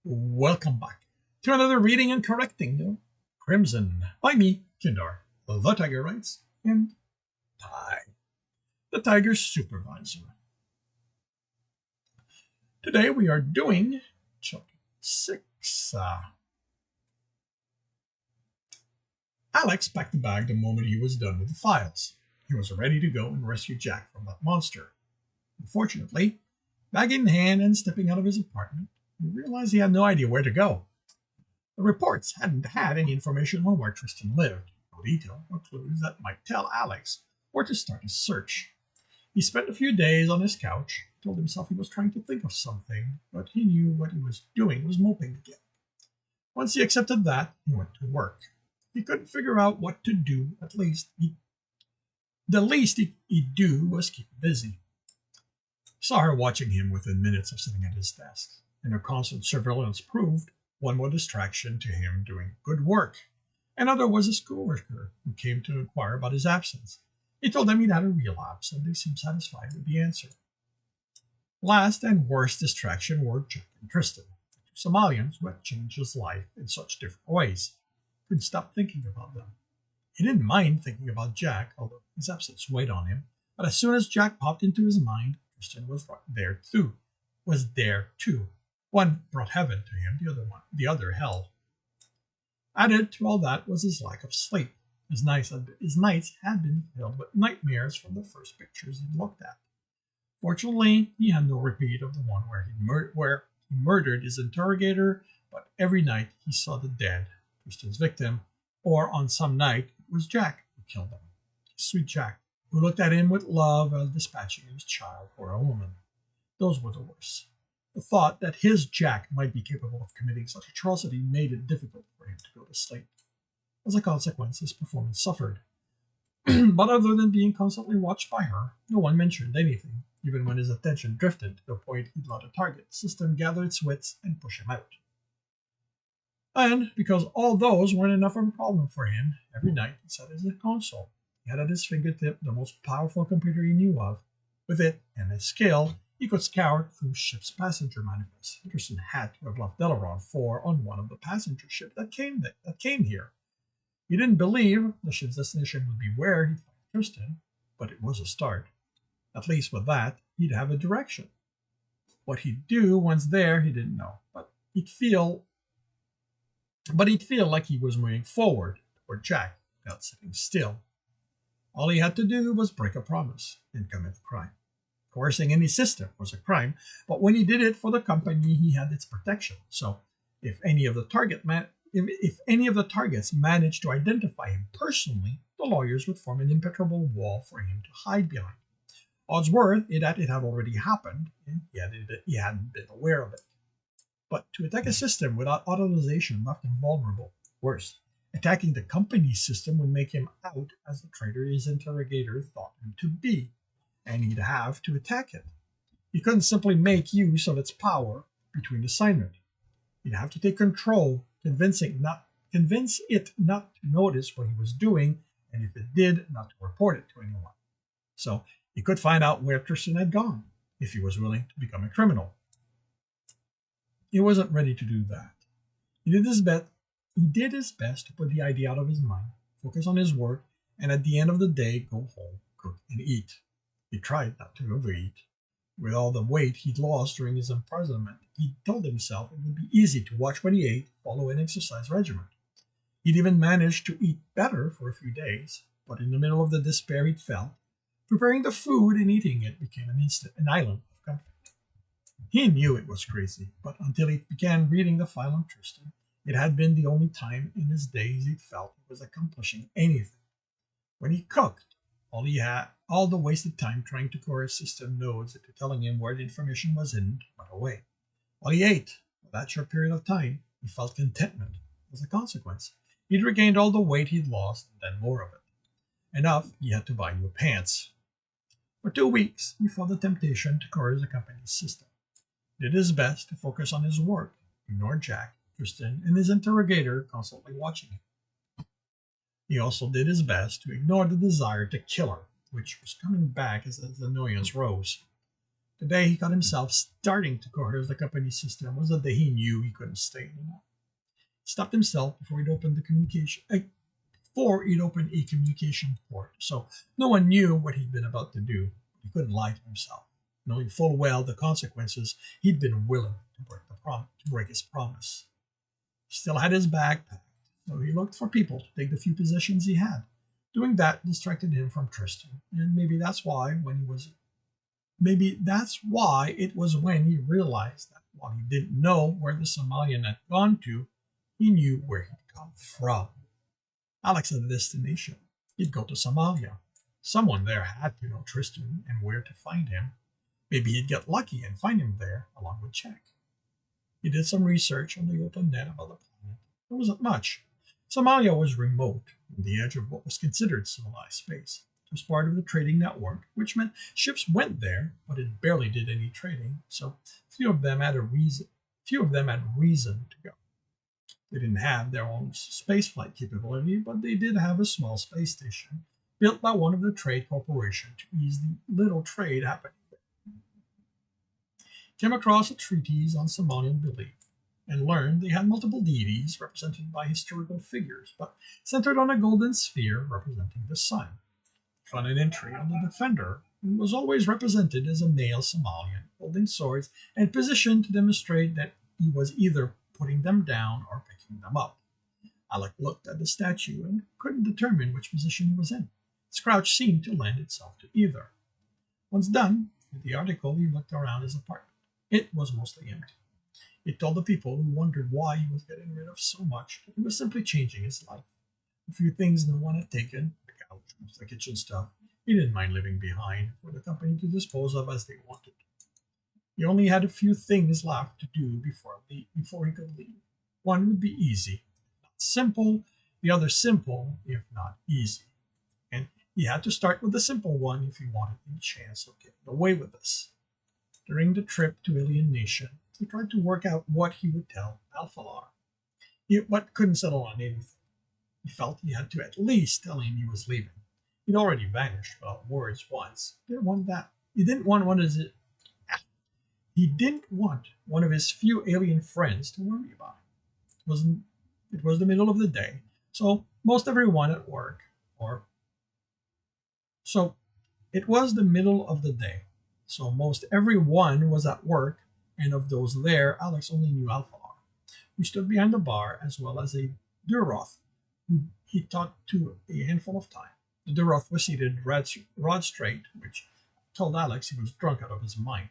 Welcome back to another reading and correcting Crimson by me, Kindar, the Tiger Writes, and Ty, the Tiger Supervisor. Today we are doing chapter 6. Alex packed the bag the moment he was done with the files. He was ready to go and rescue Jack from that monster. Unfortunately, bag in hand and stepping out of his apartment, he realized he had no idea where to go. The reports hadn't had any information on where Tristan lived, no detail or clues that might tell Alex where to start his search. He spent a few days on his couch, told himself he was trying to think of something, but he knew what he was doing was moping again. Once he accepted that, he went to work. He couldn't figure out what to do, the least he'd do was keep busy. He saw her watching him within minutes of sitting at his desk, and her constant surveillance proved one more distraction to him doing good work. Another was his coworker, who came to inquire about his absence. He told them he'd had a relapse, and they seemed satisfied with the answer. Last and worst distraction were Jack and Tristan, the two Somalians who had changed his life in such different ways. He couldn't stop thinking about them. He didn't mind thinking about Jack, although his absence weighed on him, but as soon as Jack popped into his mind, Tristan was there too. One brought heaven to him, the other hell. Added to all that was his lack of sleep. His nights had been filled with nightmares from the first pictures he'd looked at. Fortunately, he had no repeat of the one where he murdered his interrogator, but every night he saw the dead, Tristan's victim, or on some night it was Jack who killed him. Sweet Jack, who looked at him with love while dispatching his child for a woman. Those were the worst. The thought that his Jack might be capable of committing such atrocity made it difficult for him to go to sleep. As a consequence, his performance suffered. But other than being constantly watched by her, no one mentioned anything. Even when his attention drifted to the point he'd let a target system gather its wits and push him out. And because all those weren't enough of a problem for him, every night he sat at his console. He had at his fingertip the most powerful computer he knew of. With it and his skill, he could scour through ship's passenger manifests. Tristan had to have left Delaron 4 on one of the passenger ships that came here. He didn't believe the ship's destination would be where he'd find Tristan, but it was a start. At least with that, he'd have a direction. What he'd do once there, he didn't know, but he'd feel like he was moving forward toward Jack without sitting still. All he had to do was break a promise and commit a crime. Coercing any system was a crime, but when he did it for the company, he had its protection. So if any of the targets managed to identify him personally, the lawyers would form an impenetrable wall for him to hide behind. Odds were that it had already happened, and he hadn't been aware of it. But to attack a system without authorization left him vulnerable. Worse, attacking the company's system would make him out as the traitor his interrogator thought him to be, and he'd have to attack it. He couldn't simply make use of its power between assignment. He'd have to take control, convince it not to notice what he was doing, and if it did, not to report it to anyone. So he could find out where Tristan had gone, if he was willing to become a criminal. He wasn't ready to do that. He did his best to put the idea out of his mind, focus on his work, and at the end of the day, go home, cook, and eat. He tried not to overeat. With all the weight he'd lost during his imprisonment, he told himself it would be easy to watch what he ate, follow an exercise regimen. He'd even managed to eat better for a few days, but in the middle of the despair he'd felt, preparing the food and eating it became an island of comfort. He knew it was crazy, but until he began reading the file on Tristan, it had been the only time in his days he'd felt he was accomplishing anything. When he cooked, all the wasted time trying to coerce system nodes into telling him where the information was hidden went away. While he ate, for that short period of time, he felt contentment. As a consequence, he'd regained all the weight he'd lost and then more of it. Enough, he had to buy new pants. For 2 weeks, he felt the temptation to coerce the company's system. He did his best to focus on his work, ignored Jack, Tristan, and his interrogator constantly watching him. He also did his best to ignore the desire to kill her, which was coming back as his annoyance rose. The day he got himself starting to coerce the company system was the day he knew he couldn't stay anymore. He stopped himself before he'd opened a communication port, so no one knew what he'd been about to do. He couldn't lie to himself. Knowing full well the consequences, he'd been willing to break his promise. He still had his bag packed, so he looked for people to take the few possessions he had. Doing that distracted him from Tristan, and maybe that's why it was when he realized that while he didn't know where the Somalian had gone to, he knew where he'd come from. Alex had a destination. He'd go to Somalia. Someone there had to know Tristan and where to find him. Maybe he'd get lucky and find him there along with Jack. He did some research on the open net about the planet. There wasn't much. Somalia was remote, on the edge of what was considered civilized space. It was part of the trading network, which meant ships went there, but it barely did any trading, so few of them had reason to go. They didn't have their own spaceflight capability, but they did have a small space station built by one of the trade corporations to ease the little trade happening there. Came across a treatise on Somalian belief and learned they had multiple deities represented by historical figures, but centered on a golden sphere representing the sun. Found an entry on the defender and was always represented as a male Somalian, holding swords and positioned to demonstrate that he was either putting them down or picking them up. Alec looked at the statue and couldn't determine which position he was in. His crouch seemed to lend itself to either. Once done with the article, he looked around his apartment. It was mostly empty. He told the people who wondered why he was getting rid of so much that he was simply changing his life. A few things no one had taken, the couch, the kitchen stuff, he didn't mind leaving behind for the company to dispose of as they wanted. He only had a few things left to do before he could leave. One would be easy, if not simple, the other simple, if not easy. And he had to start with the simple one if he wanted any chance of getting away with this. During the trip to Alien Nation, he tried to work out what he would tell Alphalar, but couldn't settle on anything. He felt he had to at least tell him he was leaving. He'd already vanished without words once. He didn't want that. He didn't want one of his few alien friends to worry about him. It was the middle of the day, so most everyone at work, so it was the middle of the day, so most everyone was at work, and of those there, Alex only knew Alphalar, who stood behind the bar, as well as a Duroth, who he talked to a handful of times. The Duroth was seated rod straight, which told Alex he was drunk out of his mind.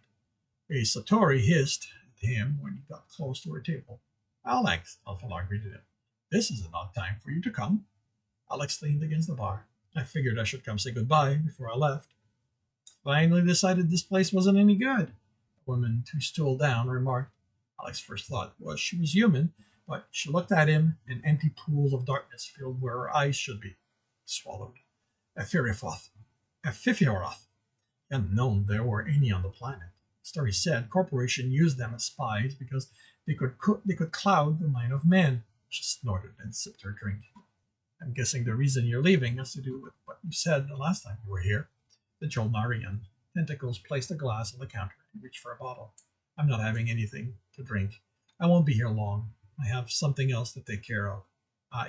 A Satori hissed at him when he got close to her table. Alex, Alphalar greeted him. This is an odd time for you to come. Alex leaned against the bar. I figured I should come say goodbye before I left. Finally decided this place wasn't any good. A woman 2 stools down remarked. Alex's first thought was she was human, but she looked at him, and empty pools of darkness filled where her eyes should be. He swallowed. A Fiffiroth. He hadn't known there were any on the planet. Story said corporation used them as spies because they could cloud the mind of men. She snorted and sipped her drink. I'm guessing the reason you're leaving has to do with what you said the last time you were here. The Jolnarian. Tentacles placed a glass on the counter and reached for a bottle. I'm not having anything to drink. I won't be here long. I have something else to take care of.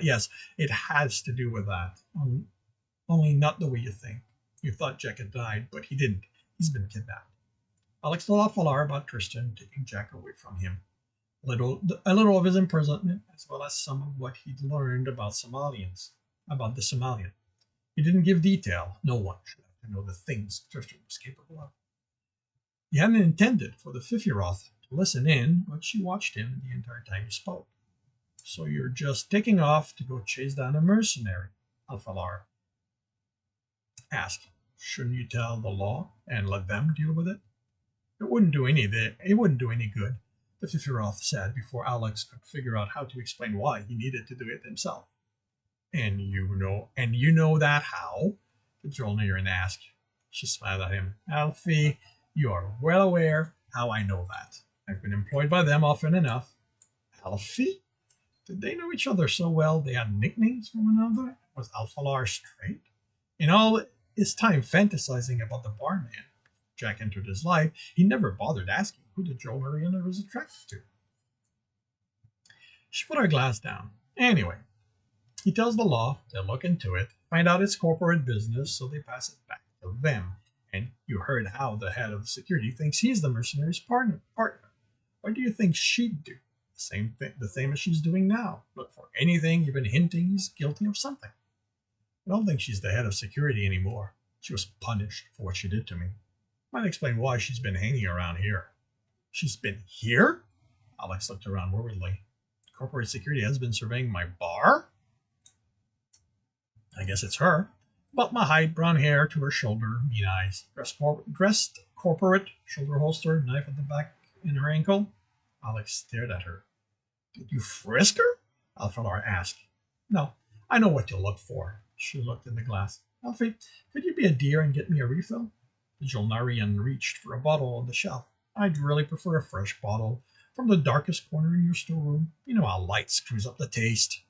Yes, it has to do with that. Only not the way you think. You thought Jack had died, but he didn't. He's been kidnapped. Alex told Alphalar about Tristan taking Jack away from him. A little of his imprisonment, as well as some of what he'd learned about the Somalian. He didn't give detail. No one should have to know the things Tristan was capable of. He hadn't intended for the Fiffiroth to listen in, but she watched him the entire time he spoke. So you're just taking off to go chase down a mercenary? Alphalar asked. Shouldn't you tell the law and let them deal with it? It wouldn't do any good, the Fiffiroth said before Alex could figure out how to explain why he needed to do it himself. And you know that how? The Jolnarian asked. She smiled at him. Alfie, you are well aware how I know that. I've been employed by them often enough. Alfie? Did they know each other so well they had nicknames for one another? Was Alphalar straight? In all his time fantasizing about the barman, Jack entered his life, he never bothered asking who the Joel Mariana was attracted to. She put her glass down. Anyway, he tells the law, they'll look into it, find out it's corporate business, so they pass it back to them. And you heard how the head of the security thinks he's the mercenary's partner. What do you think she'd do? The same as she's doing now. Look for anything, even hinting he's guilty of something. I don't think she's the head of security anymore. She was punished for what she did to me. Might explain why she's been hanging around here. She's been here? Alex looked around worriedly. Corporate security has been surveying my bar? I guess it's her. About my height, brown hair to her shoulder, mean eyes. Dressed corporate, shoulder holster, knife at the back in her ankle. Alex stared at her. Did you frisk her? Alfredar asked. No, I know what you'll look for. She looked in the glass. Alfie, could you be a dear and get me a refill? The Jolnarian reached for a bottle on the shelf. I'd really prefer a fresh bottle from the darkest corner in your storeroom. You know how light screws up the taste.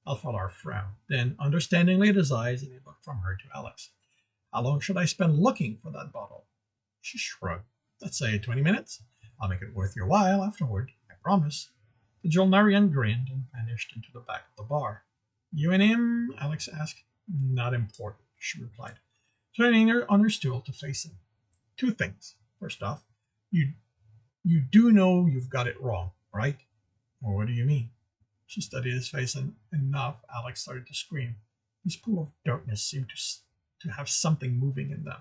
Alfredar frowned, then understandingly at his eyes, and he looked from her to Alex. How long should I spend looking for that bottle? She shrugged. Let's say 20 minutes. I'll make it worth your while afterward, I promise. The Jolnarian grinned and vanished into the back of the bar. You and him? Alex asked. Not important, she replied, turning her on her stool to face him. Two things. First off, you do know you've got it wrong, right? Well, what do you mean? She studied his face, and enough, Alex started to scream. These pools of darkness seemed to have something moving in them.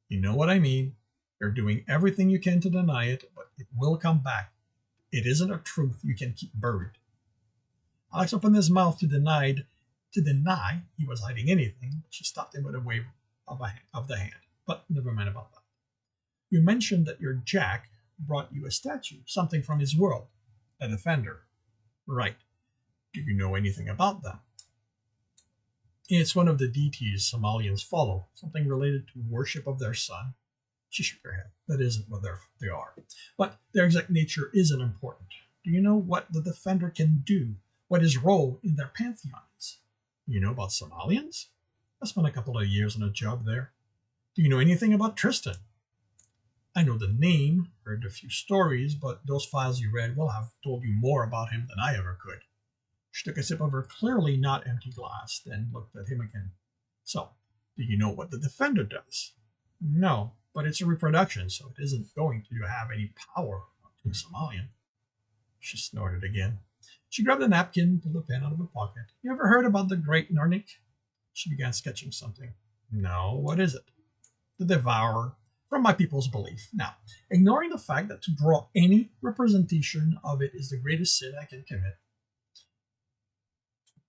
You know what I mean. You're doing everything you can to deny it, but it will come back. It isn't a truth you can keep buried. Alex opened his mouth to deny he was hiding anything, but she stopped him with a wave of the hand. But never mind about that. You mentioned that your Jack brought you a statue, something from his world, a defender. Right. Do you know anything about them? It's one of the deities Somalians follow, something related to worship of their sun. She shook her head. That isn't what they are. But their exact nature isn't important. Do you know what the defender can do? What his role in their pantheon is? You know about Somalians? I spent a couple of years on a job there. Do you know anything about Tristan? I know the name, heard a few stories, but those files you read will have told you more about him than I ever could. She took a sip of her clearly not empty glass, then looked at him again. So, do you know what the defender does? No, but it's a reproduction, so it isn't going to have any power to a Somalian. She snorted again. She grabbed a napkin, pulled a pen out of her pocket. You ever heard about the Great Narnik? She began sketching something. No, what is it? The Devourer, from my people's belief. Now, ignoring the fact that to draw any representation of it is the greatest sin I can commit.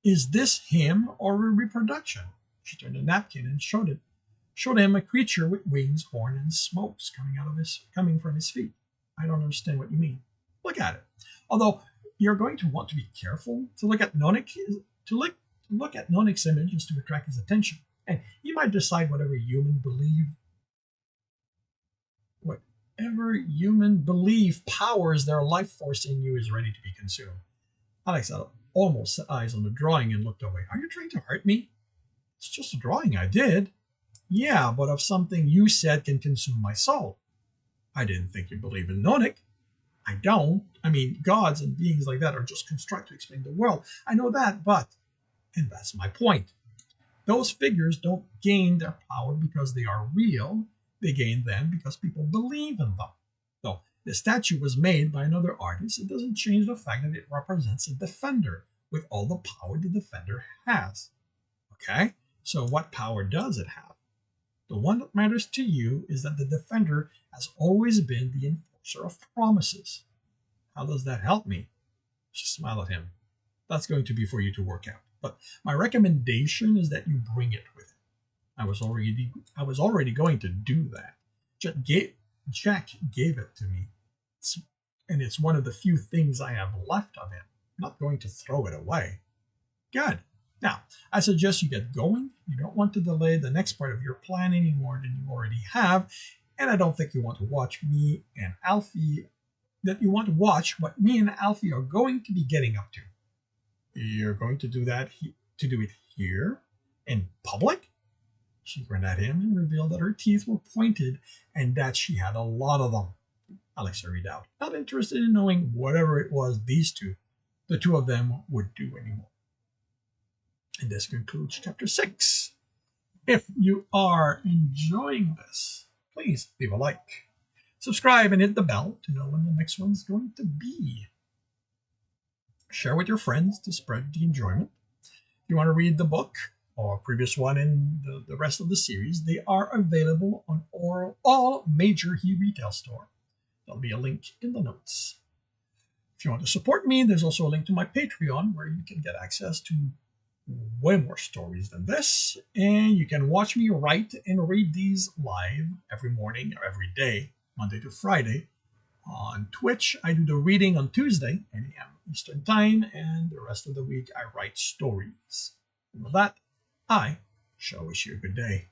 Is this him or a reproduction? She turned the napkin and showed him a creature with wings, horn, and smokes coming from his feet. I don't understand what you mean. Look at it. Although you're going to want to be careful to look at Nonik's image is to attract his attention, and he might decide whatever human belief powers their life force in you is ready to be consumed. Alex almost set eyes on the drawing and looked away. Are you trying to hurt me? It's just a drawing I did. Yeah, but of something you said can consume my soul. I didn't think you believe in Nonik. I don't. I mean, gods and beings like that are just constructed to explain the world. I know that, and that's my point. Those figures don't gain their power because they are real. They gain them because people believe in them. Though the statue was made by another artist, it doesn't change the fact that it represents a defender with all the power the defender has. Okay? So what power does it have? The one that matters to you is that the defender has always been the enforcer of promises. How does that help me? She smiled at him. That's going to be for you to work out. But my recommendation is that you bring it with him. I was already going to do that. Jack gave it to me. And it's one of the few things I have left of him. I'm not going to throw it away. Good. Now, I suggest you get going. You don't want to delay the next part of your plan any more than you already have. And I don't think you want to watch what me and Alfie are going to be getting up to. You're going to do that, to do it here? In public? She grinned at him and revealed that her teeth were pointed and that she had a lot of them. Alex hurried out, not interested in knowing whatever it was the two of them, would do anymore. And this concludes chapter 6. If you are enjoying this, please leave a like, subscribe, and hit the bell to know when the next one's going to be. Share with your friends to spread the enjoyment. If you want to read the book or previous one and the rest of the series, they are available on all major e-retail stores. There'll be a link in the notes. If you want to support me, there's also a link to my Patreon where you can get access to way more stories than this, and you can watch me write and read these live every morning or every day, Monday to Friday. On Twitch, I do the reading on Tuesday, 8 a.m. Eastern Time, and the rest of the week I write stories. And with that, I shall wish you a good day.